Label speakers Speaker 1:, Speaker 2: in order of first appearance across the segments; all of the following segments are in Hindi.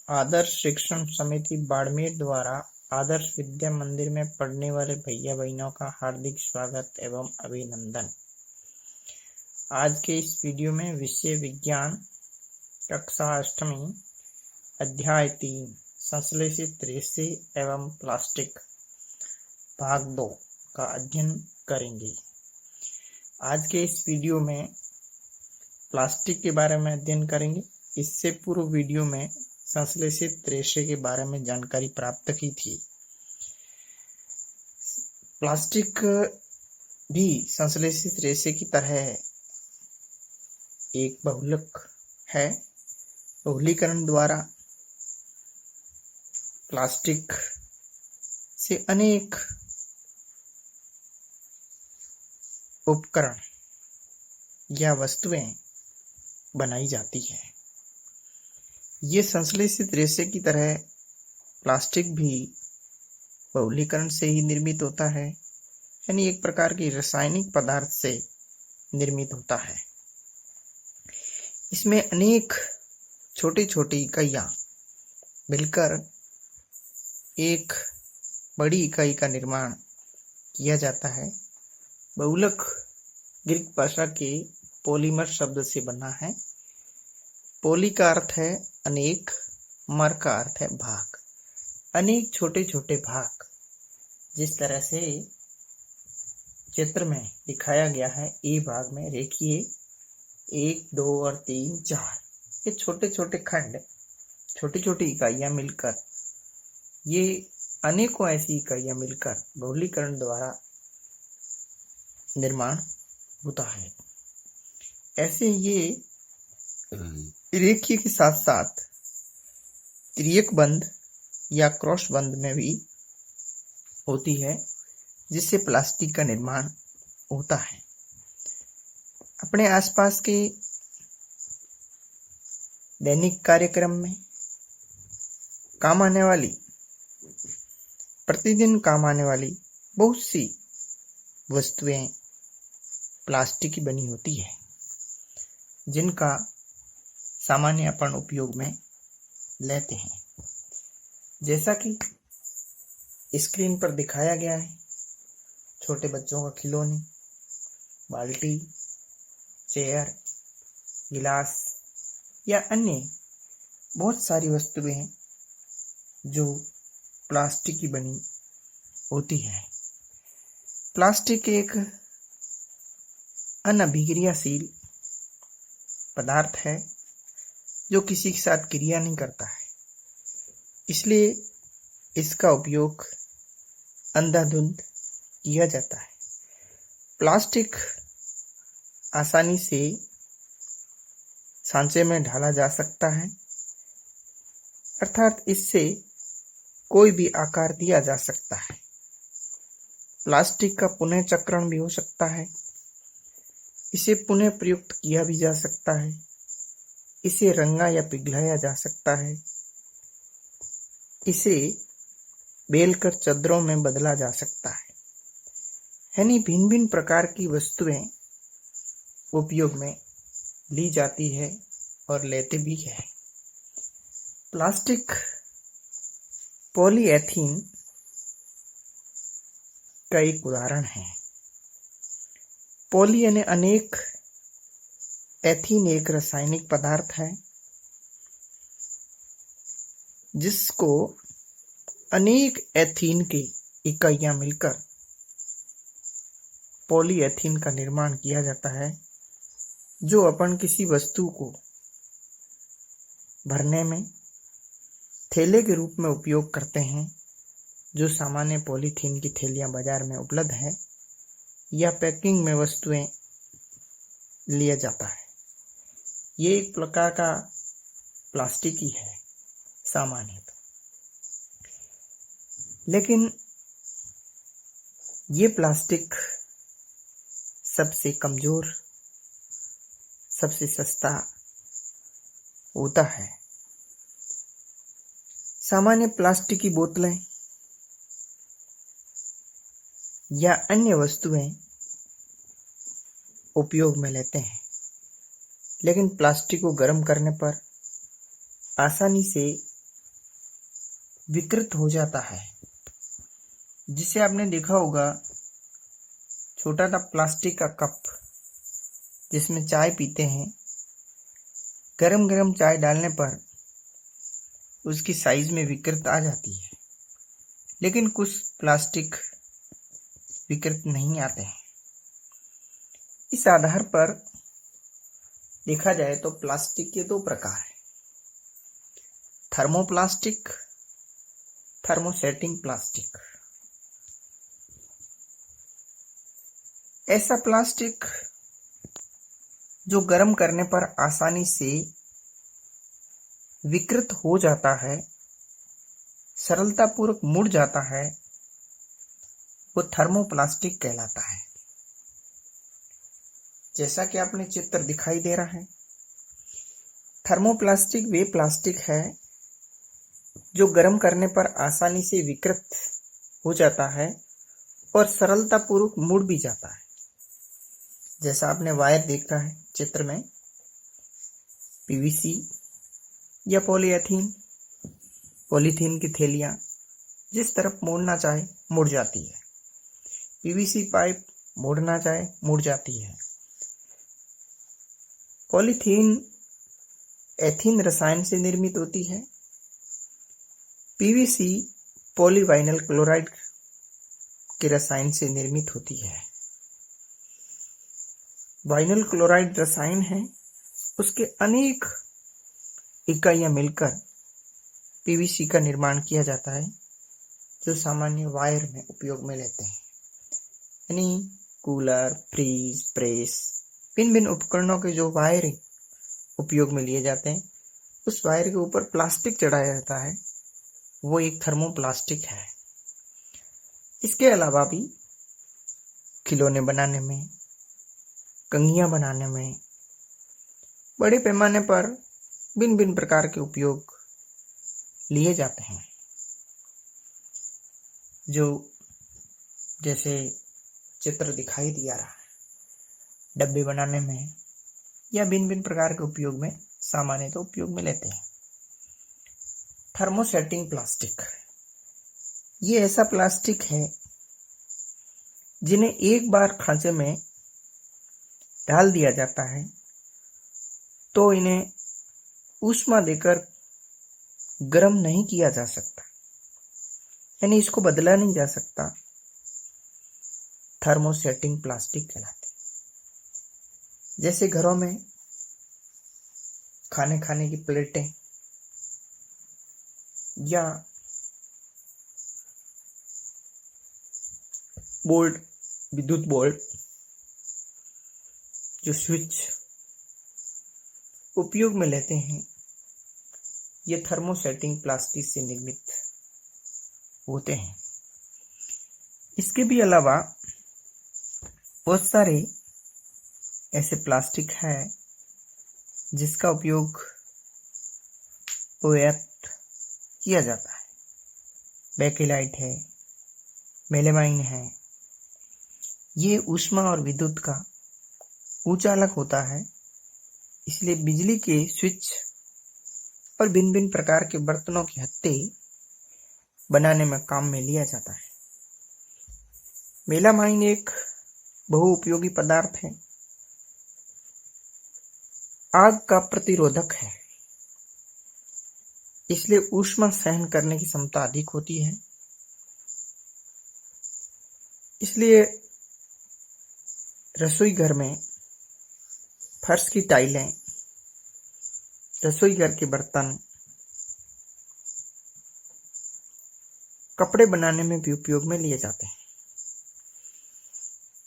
Speaker 1: आदर्श शिक्षण समिति बाड़मेर द्वारा आदर्श विद्या मंदिर में पढ़ने वाले भैया बहनों का हार्दिक स्वागत एवं अभिनंदन। आज के इस वीडियो में विषय विज्ञान कक्षा 8वीं अध्याय 3 संश्लेषित रेशे एवं प्लास्टिक भाग 2 का अध्ययन करेंगे। आज के इस वीडियो में प्लास्टिक के बारे में अध्ययन करेंगे। इससे पूर्व वीडियो में संश्लेषित रेशे के बारे में जानकारी प्राप्त की थी। प्लास्टिक भी संश्लेषित रेशे की तरह एक बहुलक है। बहुलीकरण द्वारा प्लास्टिक से अनेक उपकरण या वस्तुएं बनाई जाती है। ये संश्लेषित रेशे की तरह प्लास्टिक भी बहुलीकरण से ही निर्मित होता है, यानी एक प्रकार की रासायनिक पदार्थ से निर्मित होता है। इसमें अनेक छोटी छोटी इकाइयां मिलकर एक बड़ी इकाई का निर्माण किया जाता है। बहुलक ग्रीक भाषा के पॉलीमर शब्द से बना है। पॉली का अर्थ है अनेक, मर का अर्थ है भाग। अनेक छोटे छोटे भाग, जिस तरह से चित्र में दिखाया गया है। ए भाग में देखिए 1, 2 और 3, 4 ये छोटे छोटे खंड, छोटी छोटी इकाइयां मिलकर, ये अनेकों ऐसी इकाइयां मिलकर बहुलीकरण द्वारा निर्माण होता है। ऐसे ये रेखीय के साथ साथ त्रियक बंध या क्रॉस बंध में भी होती है, जिससे प्लास्टिक का निर्माण होता है। अपने आसपास के दैनिक कार्यक्रम में काम आने वाली, प्रतिदिन काम आने वाली बहुत सी वस्तुएं प्लास्टिक की बनी होती है, जिनका सामान्य अपन उपयोग में लेते हैं। जैसा कि स्क्रीन पर दिखाया गया है, छोटे बच्चों का खिलौने, बाल्टी, चेयर, गिलास या अन्य बहुत सारी वस्तुएं हैं जो प्लास्टिक की बनी होती है। प्लास्टिक एक अनअभिक्रियाशील पदार्थ है जो किसी के साथ क्रिया नहीं करता है, इसलिए इसका उपयोग अंधाधुंध किया जाता है। प्लास्टिक आसानी से सांचे में ढाला जा सकता है, अर्थात इससे कोई भी आकार दिया जा सकता है। प्लास्टिक का पुनः चक्रण भी हो सकता है। इसे पुनः प्रयुक्त किया भी जा सकता है। इसे रंगा या पिघलाया जा सकता है। इसे बेलकर चादरों में बदला जा सकता है। यानी भिन्न भिन्न प्रकार की वस्तुएं उपयोग में ली जाती है और लेते भी है। प्लास्टिक पॉलीएथीन का एक उदाहरण है। पॉली यानी अनेक, एथीन एक रासायनिक पदार्थ है जिसको अनेक एथीन की इकाइयां मिलकर पॉलीएथीन का निर्माण किया जाता है, जो अपन किसी वस्तु को भरने में थैले के रूप में उपयोग करते हैं, जो सामान्य पॉलीथीन की थैलियां बाजार में उपलब्ध है, या पैकिंग में वस्तुएं लिया जाता है। ये एक प्रकार का प्लास्टिक ही है सामान्यतः, लेकिन ये प्लास्टिक सबसे कमजोर, सबसे सस्ता होता है। सामान्य प्लास्टिक की बोतलें या अन्य वस्तुएं उपयोग में लेते हैं, लेकिन प्लास्टिक को गर्म करने पर आसानी से विकृत हो जाता है, जिसे आपने देखा होगा छोटा सा प्लास्टिक का कप जिसमें चाय पीते हैं, गरम गरम चाय डालने पर उसकी साइज में विकृत आ जाती है, लेकिन कुछ प्लास्टिक विकृत नहीं आते हैं। इस आधार पर देखा जाए तो प्लास्टिक के दो प्रकार हैं, थर्मोप्लास्टिक, थर्मोसेटिंग प्लास्टिक। ऐसा प्लास्टिक जो गर्म करने पर आसानी से विकृत हो जाता है, सरलतापूर्वक मुड़ जाता है, वो थर्मोप्लास्टिक कहलाता है। जैसा कि आपने चित्र दिखाई दे रहा है, थर्मोप्लास्टिक वे प्लास्टिक है जो गर्म करने पर आसानी से विकृत हो जाता है और सरलतापूर्वक मुड़ भी जाता है। जैसा आपने वायर देखा है चित्र में, पीवीसी या पॉलीथीन की थैलियां जिस तरफ मोड़ना चाहे मुड़ जाती है, पीवीसी पाइप मोड़ना चाहे मुड़ जाती है। पॉलीथीन एथीन रसायन से निर्मित होती है, पीवीसी पॉलीवाइनल क्लोराइड के रसायन से निर्मित होती है। वाइनल क्लोराइड रसायन है, उसके अनेक इकाइयां मिलकर पीवीसी का निर्माण किया जाता है, जो सामान्य वायर में उपयोग में लेते हैं। यानी कूलर, फ्रीज, प्रेस, भिन्न भिन्न उपकरणों के जो वायर उपयोग में लिए जाते हैं, उस वायर के ऊपर प्लास्टिक चढ़ाया जाता है, वो एक थर्मोप्लास्टिक है। इसके अलावा भी खिलौने बनाने में, कंघियां बनाने में, बड़े पैमाने पर भिन्न भिन्न प्रकार के उपयोग लिए जाते हैं, जो जैसे चित्र दिखाई दिया रहा है, डब्बे बनाने में या भिन्न भिन्न प्रकार के उपयोग में सामान्यतः उपयोग में लेते हैं। थर्मोसेटिंग प्लास्टिक, ये ऐसा प्लास्टिक है जिन्हें एक बार खांचे में डाल दिया जाता है तो इन्हें ऊष्मा देकर गर्म नहीं किया जा सकता, यानी इसको बदला नहीं जा सकता। थर्मोसेटिंग प्लास्टिक कहलाते। जैसे घरों में खाने की प्लेटें या बोल्ट, विद्युत बोल्ट, जो स्विच उपयोग में लेते हैं, ये थर्मोसेटिंग प्लास्टिक से निर्मित होते हैं। इसके भी अलावा बहुत सारे ऐसे प्लास्टिक है जिसका उपयोग व्यर्थ किया जाता है। बेकेलाइट है, मेलेमाइन है, ये ऊष्मा और विद्युत का कुचालक होता है, इसलिए बिजली के स्विच और भिन्न भिन्न प्रकार के बर्तनों के हत्थे बनाने में काम में लिया जाता है। मेलामाइन एक बहुउपयोगी पदार्थ है, आग का प्रतिरोधक है, इसलिए ऊष्मा सहन करने की क्षमता अधिक होती है। इसलिए रसोई घर में फर्श की टाइलें, रसोई घर के बर्तन, कपड़े बनाने में भी उपयोग में लिए जाते हैं,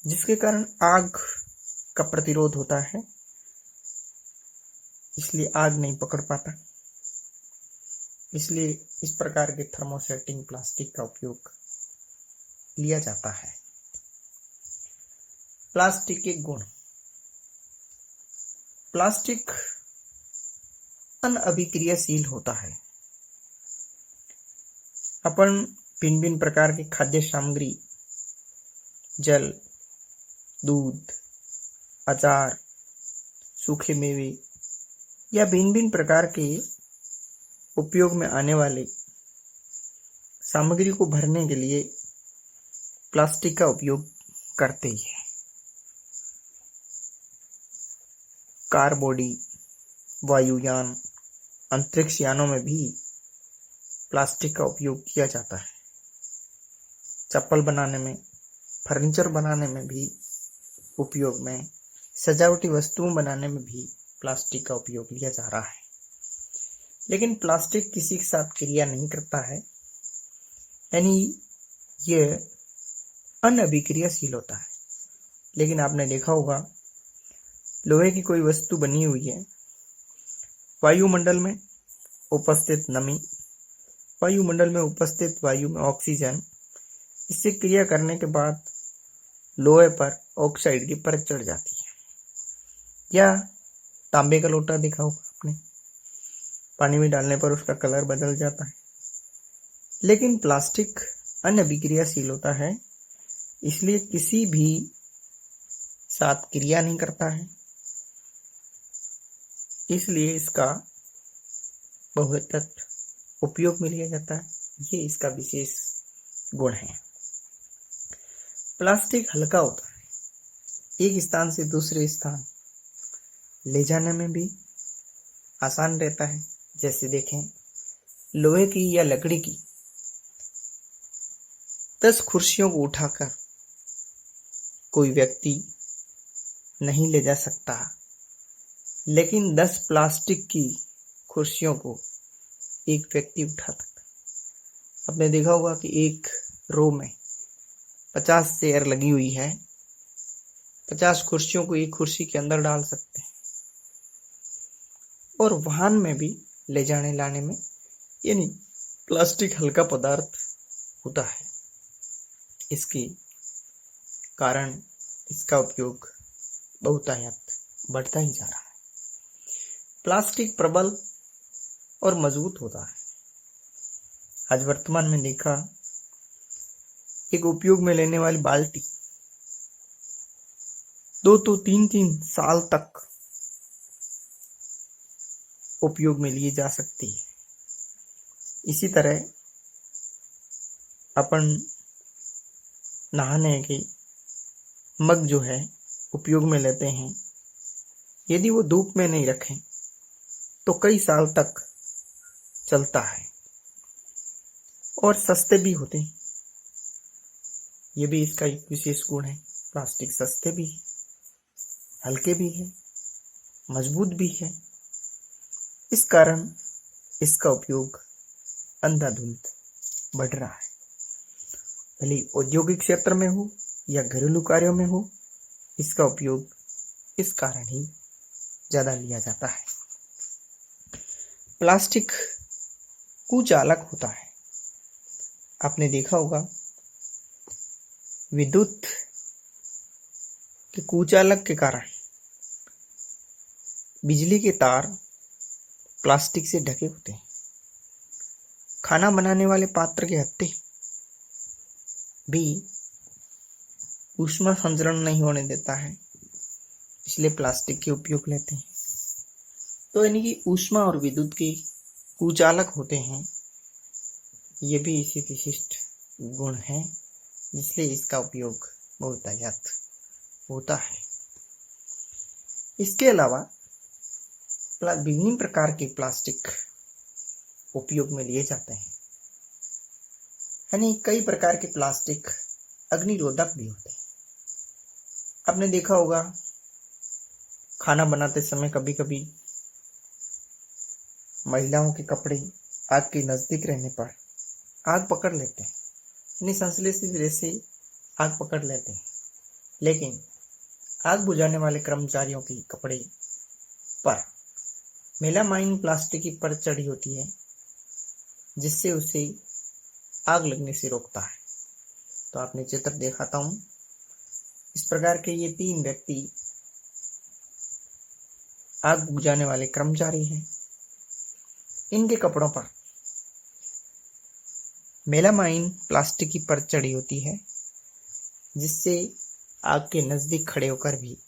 Speaker 1: जिसके कारण आग का प्रतिरोध होता है, इसलिए आग नहीं पकड़ पाता। इसलिए इस प्रकार के थर्मोसेटिंग प्लास्टिक का उपयोग लिया जाता है। प्लास्टिक के गुण। प्लास्टिक अनअभिक्रियाशील होता है। अपन भिन्न भिन्न प्रकार की खाद्य सामग्री, जल, दूध, अचार, सूखे मेवे या भिन्न भिन्न प्रकार के उपयोग में आने वाले सामग्री को भरने के लिए प्लास्टिक का उपयोग करते ही है। कार बॉडी, वायुयान, अंतरिक्ष यानों में भी प्लास्टिक का उपयोग किया जाता है। चप्पल बनाने में, फर्नीचर बनाने में भी उपयोग में, सजावटी वस्तुओं बनाने में भी प्लास्टिक का उपयोग लिया जा रहा है। लेकिन प्लास्टिक किसी के साथ क्रिया नहीं करता है, यानी यह अनअभिक्रियाशील होता है। लेकिन आपने देखा होगा, लोहे की कोई वस्तु बनी हुई है, वायुमंडल में उपस्थित नमी, वायुमंडल में उपस्थित वायु में ऑक्सीजन, इससे क्रिया करने के बाद लोहे पर ऑक्साइड की परत चढ़ जाती है। या तांबे का लोटा देखा होगा आपने, पानी में डालने पर उसका कलर बदल जाता है। लेकिन प्लास्टिक अनअभिक्रियाशील होता है, इसलिए किसी भी साथ क्रिया नहीं करता है, इसलिए इसका बहुतत उपयोग में लिया जाता है। ये इसका विशेष गुण है। प्लास्टिक हल्का होता है, एक स्थान से दूसरे स्थान ले जाने में भी आसान रहता है। जैसे देखें, लोहे की या लकड़ी की 10 कुर्सियों को उठाकर कोई व्यक्ति नहीं ले जा सकता, लेकिन 10 प्लास्टिक की कुर्सियों को एक व्यक्ति उठा सकता है। आपने देखा होगा कि एक रो में 50 चेयर लगी हुई है, 50 कुर्सियों को एक कुर्सी के अंदर डाल सकते हैं। और वाहन में भी ले जाने लाने में, यानी प्लास्टिक हल्का पदार्थ होता है, इसके कारण इसका उपयोग बहुतायत बढ़ता ही जा रहा है। प्लास्टिक प्रबल और मजबूत होता है। आज वर्तमान में देखा, एक उपयोग में लेने वाली बाल्टी 2 तो 3 साल तक उपयोग में लिए जा सकती है। इसी तरह अपन नहाने के मग जो है उपयोग में लेते हैं, यदि वो धूप में नहीं रखें तो कई साल तक चलता है और सस्ते भी होते हैं। ये भी इसका एक विशेष गुण है। प्लास्टिक सस्ते भी है, हल्के भी है, मजबूत भी है। इस कारण इसका उपयोग अंधाधुंध बढ़ रहा है। भले औद्योगिक क्षेत्र में हो या घरेलू कार्यों में हो, इसका उपयोग इस कारण ही ज्यादा लिया जाता है। प्लास्टिक कुचालक होता है। आपने देखा होगा, विद्युत के कुचालक के कारण बिजली के तार प्लास्टिक से ढके होते हैं। खाना बनाने वाले पात्र के हत्थे भी ऊष्मा संचरण नहीं होने देता है, इसलिए प्लास्टिक के उपयोग लेते हैं। तो यानी कि ऊष्मा और विद्युत के कुचालक होते हैं। ये भी इसी विशिष्ट गुण है, इसलिए इसका उपयोग बहुतायत होता है। इसके अलावा विभिन्न प्रकार के प्लास्टिक उपयोग में लिए जाते हैं, यानी कई प्रकार के प्लास्टिक अग्निरोधक भी होते हैं। आपने देखा होगा, खाना बनाते समय कभी कभी महिलाओं के कपड़े आग के नजदीक रहने पर आग पकड़ लेते हैं, यानी संश्लेषित रेसे आग पकड़ लेते हैं। लेकिन आग बुझाने वाले कर्मचारियों के कपड़े पर मेलामाइन प्लास्टिक की परत चढ़ी होती है, जिससे उसे आग लगने से रोकता है। तो आपने चित्र दिखाता हूं। इस प्रकार के ये 3 व्यक्ति आग बुझाने वाले कर्मचारी हैं। इनके कपड़ों पर मेलामाइन प्लास्टिक की परत चढ़ी होती है, जिससे आग के नजदीक खड़े होकर भी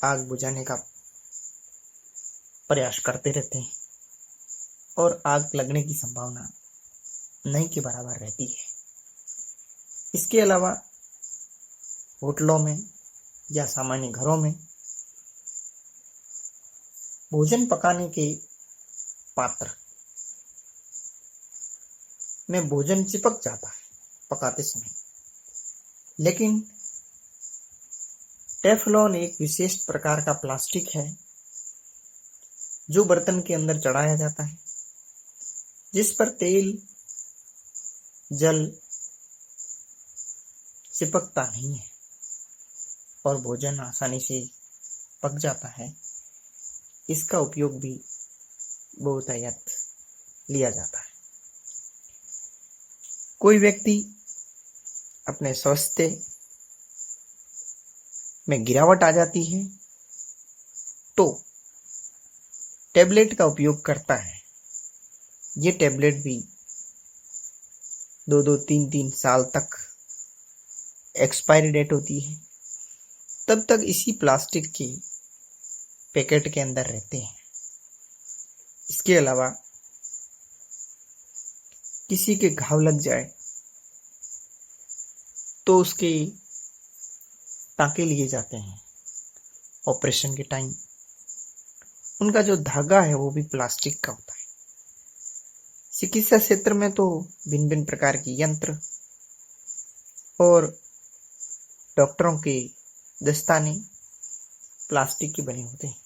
Speaker 1: आग बुझाने का प्रयास करते रहते हैं और आग लगने की संभावना नहीं के बराबर रहती है। इसके अलावा होटलों में या सामान्य घरों में भोजन पकाने के पात्र में भोजन चिपक जाता है पकाते समय, लेकिन टेफलॉन एक विशेष प्रकार का प्लास्टिक है जो बर्तन के अंदर चढ़ाया जाता है, जिस पर तेल जल चिपकता नहीं है और भोजन आसानी से पक जाता है। इसका उपयोग भी बहुतायत लिया जाता है। कोई व्यक्ति अपने स्वास्थ्य में गिरावट आ जाती है तो टैबलेट का उपयोग करता है। ये टैबलेट भी 2-2, 3-3 साल तक एक्सपायरी डेट होती है, तब तक इसी प्लास्टिक के पैकेट के अंदर रहते हैं। इसके अलावा किसी के घाव लग जाए तो उसके टाँके लिए जाते हैं ऑपरेशन के टाइम। उनका जो धागा है वो भी प्लास्टिक का होता है। चिकित्सा क्षेत्र में तो भिन्न भिन्न प्रकार के यंत्र और डॉक्टरों के दस्ताने प्लास्टिक के बने होते हैं।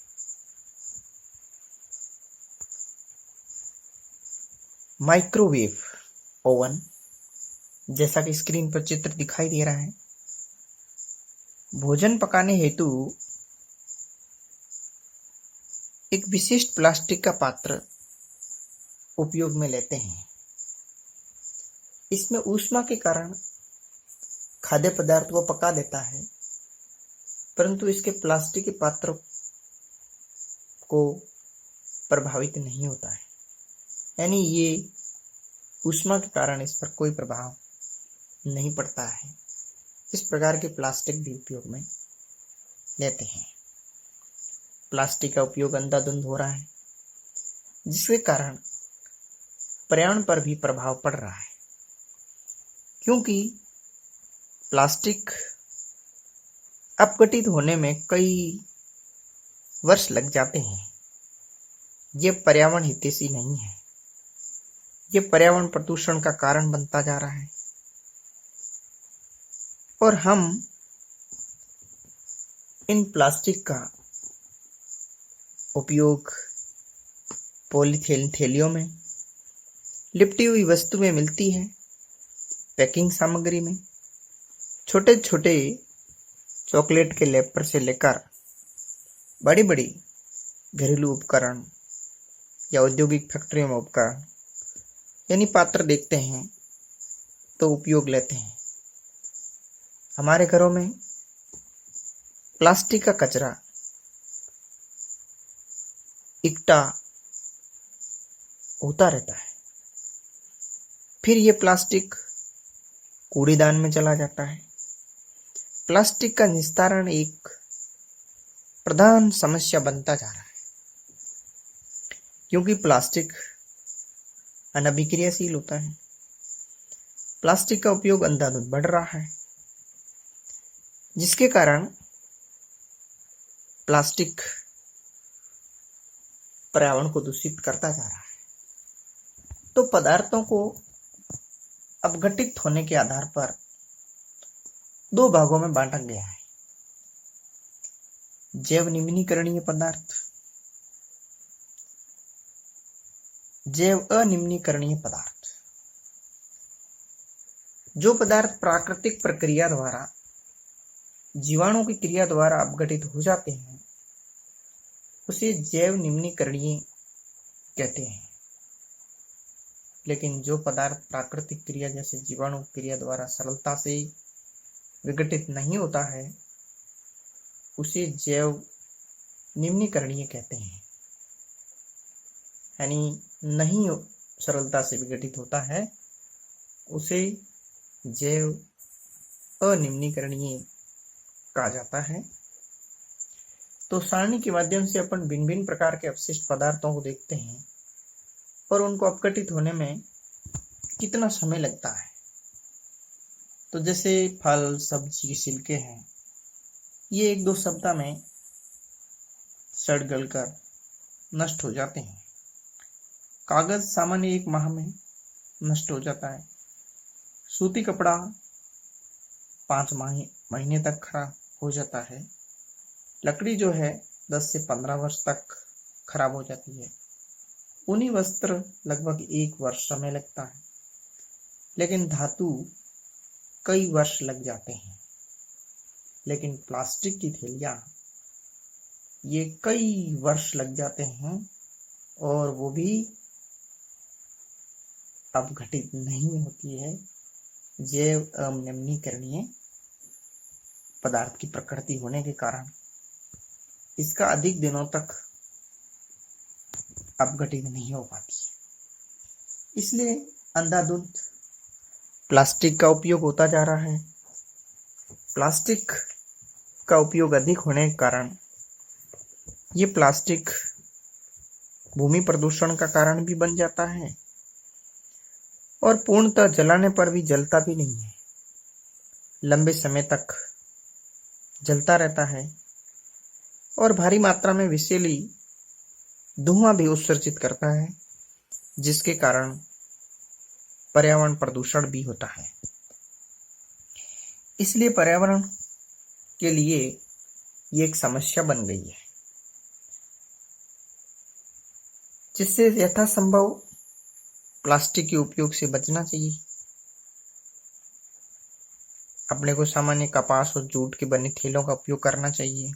Speaker 1: माइक्रोवेव ओवन, जैसा कि स्क्रीन पर चित्र दिखाई दे रहा है, भोजन पकाने हेतु एक विशिष्ट प्लास्टिक का पात्र उपयोग में लेते हैं। इसमें ऊष्मा के कारण खाद्य पदार्थ को पका देता है, परंतु इसके प्लास्टिक के पात्र को प्रभावित नहीं होता है, यानी ये ऊष्मा के कारण इस पर कोई प्रभाव नहीं पड़ता है। इस प्रकार के प्लास्टिक भी उपयोग में लेते हैं। प्लास्टिक का उपयोग अंधाधुंध हो रहा है, जिसके कारण पर्यावरण पर भी प्रभाव पड़ रहा है, क्योंकि प्लास्टिक अपघटित होने में कई वर्ष लग जाते हैं। ये पर्यावरण हितैषी नहीं है। ये पर्यावरण प्रदूषण का कारण बनता जा रहा है और हम इन प्लास्टिक का उपयोग पॉलीथीन थैलियों में, लिपटी हुई वस्तु में मिलती है, पैकिंग सामग्री में, छोटे छोटे चॉकलेट के रैपर से लेकर बड़ी बड़ी घरेलू उपकरण या औद्योगिक फैक्ट्रियों में उपकरण यानी पात्र देखते हैं तो उपयोग लेते हैं। हमारे घरों में प्लास्टिक का कचरा इकट्ठा होता रहता है, फिर ये प्लास्टिक कूड़ेदान में चला जाता है। प्लास्टिक का निस्तारण एक प्रधान समस्या बनता जा रहा है, क्योंकि प्लास्टिक अनअभिक्रियाशील होता है। प्लास्टिक का उपयोग अंधाधुंध बढ़ रहा है, जिसके कारण प्लास्टिक पर्यावरण को दूषित करता जा रहा है। तो पदार्थों को अपघटित होने के आधार पर 2 भागों में बांटा गया है: जैव निम्नीकरणीय पदार्थ, जैव अनिम्नीकरणीय पदार्थ। जो पदार्थ प्राकृतिक प्रक्रिया द्वारा, जीवाणु की क्रिया द्वारा अपघटित हो जाते हैं, उसे जैव निम्नीकरणीय कहते हैं। लेकिन जो पदार्थ प्राकृतिक क्रिया जैसे जीवाणु क्रिया द्वारा सरलता से विघटित नहीं होता है, उसे जैव निम्नीकरणीय कहते हैं। यानी नहीं सरलता से विघटित होता है, उसे जैव अनिम्नीकरणीय कहा जाता है। तो सारणी के माध्यम से अपन भिन्न भिन्न प्रकार के अपशिष्ट पदार्थों को देखते हैं और उनको अपघटित होने में कितना समय लगता है। तो जैसे फल सब्जी के छिलके हैं, ये 1-2 सप्ताह में सड़ गल कर नष्ट हो जाते हैं। कागज सामान्य 1 माह में नष्ट हो जाता है। सूती कपड़ा 5 महीने तक खराब हो जाता है। लकड़ी जो है 10 से 15 वर्ष तक खराब हो जाती है। ऊनी वस्त्र लगभग 1 वर्ष समय लगता है, लेकिन धातु कई वर्ष लग जाते हैं। लेकिन प्लास्टिक की थैलियां ये कई वर्ष लग जाते हैं, और वो भी अपघटित नहीं होती है। जैव अनिम्नीकरणीय पदार्थ की प्रकृति होने के कारण इसका अधिक दिनों तक अपघटित नहीं हो पाती है। इसलिए अंधाधुंध प्लास्टिक का उपयोग होता जा रहा है। प्लास्टिक का उपयोग अधिक होने के कारण ये प्लास्टिक भूमि प्रदूषण का कारण भी बन जाता है, और पूर्णतः जलाने पर भी जलता भी नहीं है। लंबे समय तक जलता रहता है और भारी मात्रा में विषैली धुआं भी उत्सर्जित करता है, जिसके कारण पर्यावरण प्रदूषण भी होता है। इसलिए पर्यावरण के लिए ये एक समस्या बन गई है, जिससे यथासंभव प्लास्टिक के उपयोग से बचना चाहिए। अपने को सामान्य कपास और जूट के बने थैलों का उपयोग करना चाहिए।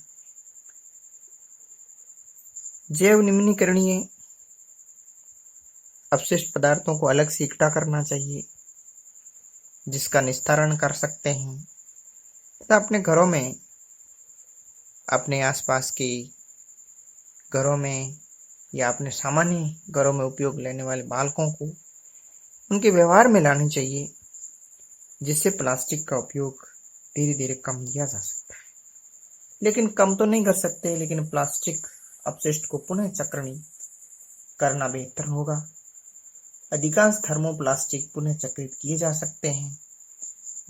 Speaker 1: जैव निम्नीकरणीय अपशिष्ट पदार्थों को अलग से इकट्ठा करना चाहिए, जिसका निस्तारण कर सकते हैं, तथा अपने घरों में, अपने आसपास के घरों में या अपने सामान्य घरों में उपयोग लेने वाले बालकों को उनके व्यवहार में लानी चाहिए, जिससे प्लास्टिक का उपयोग धीरे धीरे कम किया जा सकता है। लेकिन कम तो नहीं कर सकते, लेकिन प्लास्टिक अपशिष्ट को पुनः चक्रण करना बेहतर होगा। अधिकांश थर्मोप्लास्टिक पुनः चक्रित किए जा सकते हैं।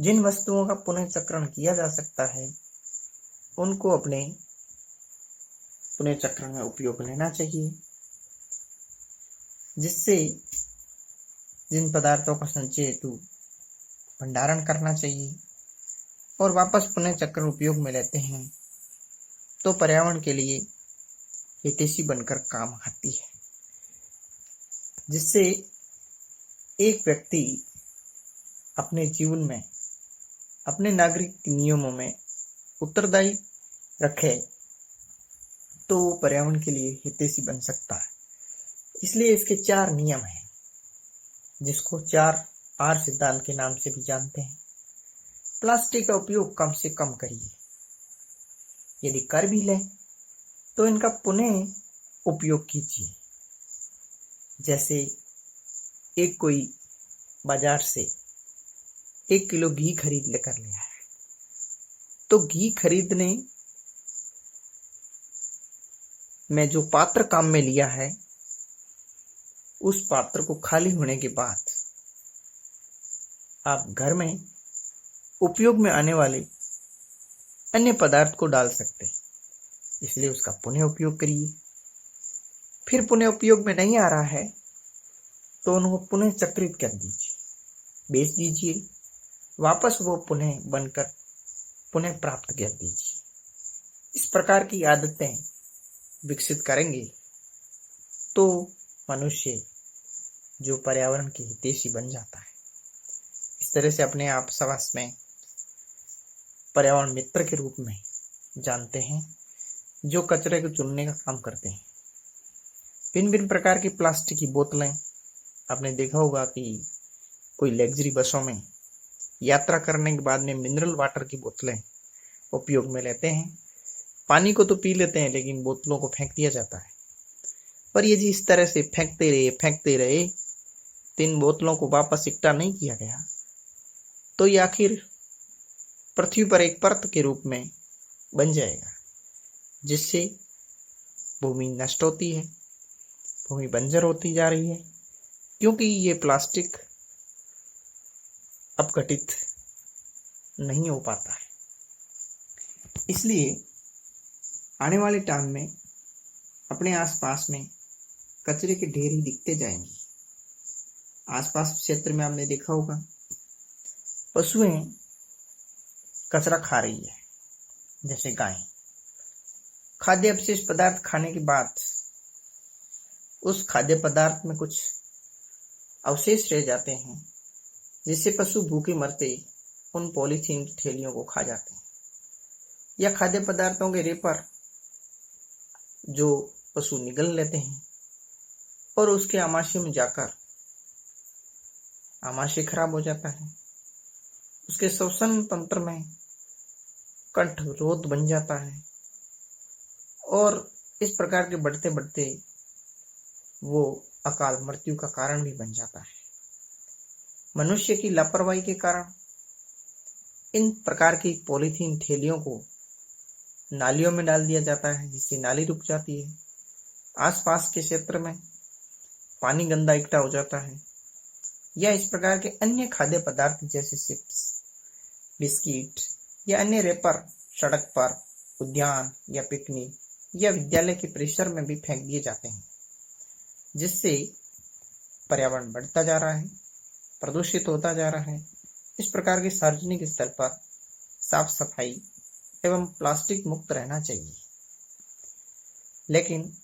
Speaker 1: जिन वस्तुओं का पुनः चक्रण किया जा सकता है उनको अपने पुनः चक्रण में उपयोग लेना चाहिए, जिससे जिन पदार्थों का संचय हेतु भंडारण करना चाहिए और वापस पुनः चक्र उपयोग में लेते हैं, तो पर्यावरण के लिए हितैषी बनकर काम आती है। जिससे एक व्यक्ति अपने जीवन में अपने नागरिक नियमों में उत्तरदायी रखे, तो वो पर्यावरण के लिए हितैषी बन सकता है। इसलिए इसके 4 नियम हैं, जिसको 4R सिद्धांत के नाम से भी जानते हैं। प्लास्टिक का उपयोग कम से कम करिए। यदि कर भी लें तो इनका पुनः उपयोग कीजिए। जैसे एक कोई बाजार से 1 किलो घी खरीद लेकर ले आया है, तो घी खरीदने में जो पात्र काम में लिया है, उस पात्र को खाली होने के बाद आप घर में उपयोग में आने वाले अन्य पदार्थ को डाल सकते हैं। इसलिए उसका पुनः उपयोग करिए। फिर पुनः उपयोग में नहीं आ रहा है तो उनको पुनः चक्रित कर दीजिए, बेच दीजिए, वापस वो पुनः बनकर पुनः प्राप्त कर दीजिए। इस प्रकार की आदतें विकसित करेंगे तो मनुष्य जो पर्यावरण के हितैषी बन जाता है। इस तरह से अपने आप समाज में पर्यावरण मित्र के रूप में जानते हैं, जो कचरे को चुनने का काम करते हैं। भिन्न भिन्न प्रकार की प्लास्टिक की बोतलें, आपने देखा होगा कि कोई लग्जरी बसों में यात्रा करने के बाद में मिनरल वाटर की बोतलें उपयोग में लेते हैं। पानी को तो पी लेते हैं, लेकिन बोतलों को फेंक दिया जाता है। पर ये जी इस तरह से फेंकते रहे, 3 बोतलों को वापस इकट्ठा नहीं किया गया, तो ये आखिर पृथ्वी पर एक परत के रूप में बन जाएगा, जिससे भूमि नष्ट होती है, भूमि बंजर होती जा रही है। क्योंकि ये प्लास्टिक अपघटित नहीं हो पाता है। इसलिए आने वाले टाइम में अपने आसपास में कचरे के ढेर ही दिखते जाएंगे। आसपास क्षेत्र में आपने देखा होगा पशुएं कचरा खा रही है, जैसे गाय। खाद्य अवशेष पदार्थ खाने के बाद उस खाद्य पदार्थ में कुछ अवशेष रह जाते हैं, जिससे पशु भूखे मरते उन पॉलीथीन की थैलियों को खा जाते हैं, या खाद्य पदार्थों के रेपर जो पशु निगल लेते हैं और उसके आमाशय में जाकर आमाशय खराब हो जाता है। उसके श्वसन तंत्र में कंठ रोध बन जाता है और इस प्रकार के बढ़ते बढ़ते वो अकाल मृत्यु का कारण भी बन जाता है। मनुष्य की लापरवाही के कारण इन प्रकार की पॉलीथीन थैलियों को नालियों में डाल दिया जाता है, जिससे नाली रुक जाती है। आसपास के क्षेत्र में पानी गंदा इकट्ठा हो जाता है, या इस प्रकार के अन्य खाद्य पदार्थ जैसे चिप्स, बिस्किट या अन्य रेपर सड़क पर, उद्यान या पिकनिक या विद्यालय के परिसर में भी फेंक दिए जाते हैं, जिससे पर्यावरण बढ़ता जा रहा है, प्रदूषित होता जा रहा है। इस प्रकार के सार्वजनिक स्थल पर साफ सफाई एवं प्लास्टिक मुक्त रहना चाहिए, लेकिन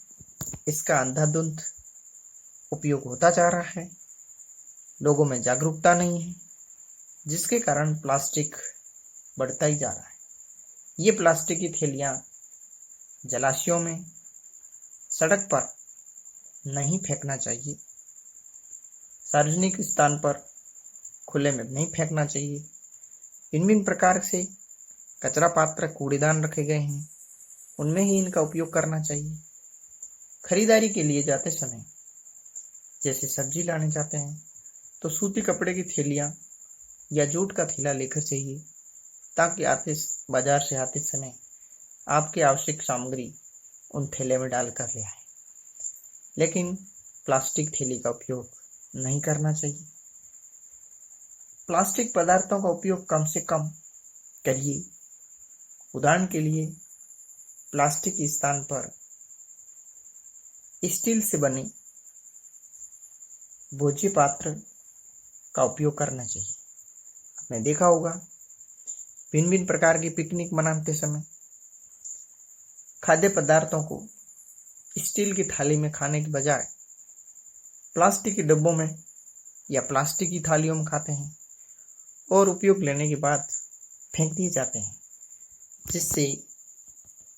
Speaker 1: इसका अंधाधुंध उपयोग होता जा रहा है। लोगों में जागरूकता नहीं है, जिसके कारण प्लास्टिक बढ़ता ही जा रहा है। ये प्लास्टिक की थैलियां जलाशयों में, सड़क पर नहीं फेंकना चाहिए, सार्वजनिक स्थान पर खुले में नहीं फेंकना चाहिए। भिन्न भिन्न प्रकार से कचरा पात्र, कूड़ेदान रखे गए हैं, उनमें ही इनका उपयोग करना चाहिए। खरीदारी के लिए जाते समय, जैसे सब्जी लाने जाते हैं, तो सूती कपड़े की थैलियां या जूट का थैला लेकर चाहिए, ताकि बाजार से आते समय आपकी आवश्यक सामग्री उन थैले में डालकर ले आए। लेकिन प्लास्टिक थैली का उपयोग नहीं करना चाहिए। प्लास्टिक पदार्थों का उपयोग कम से कम करिए। उदाहरण के लिए प्लास्टिक के स्थान पर स्टील से बने भोज्य पात्र का उपयोग करना चाहिए। आपने देखा होगा भिन्न भिन्न प्रकार की पिकनिक मनाते समय खाद्य पदार्थों को स्टील की थाली में खाने के बजाय प्लास्टिक के डब्बों में या प्लास्टिक की थालियों में खाते हैं और उपयोग लेने के बाद फेंक दिए जाते हैं, जिससे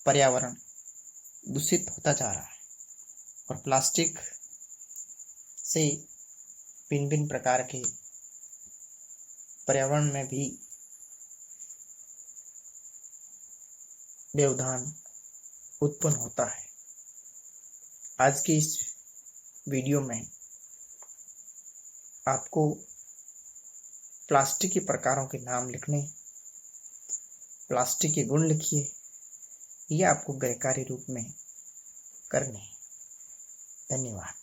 Speaker 1: पर्यावरण दूषित होता जा रहा है। और प्लास्टिक से भिन्न भिन्न प्रकार के पर्यावरण में भी व्यवधान उत्पन्न होता है। आज की इस वीडियो में आपको प्लास्टिक के प्रकारों के नाम लिखने, प्लास्टिक के गुण लिखिए, ये आपको गृहकार्य रूप में करने हैं। धन्यवाद।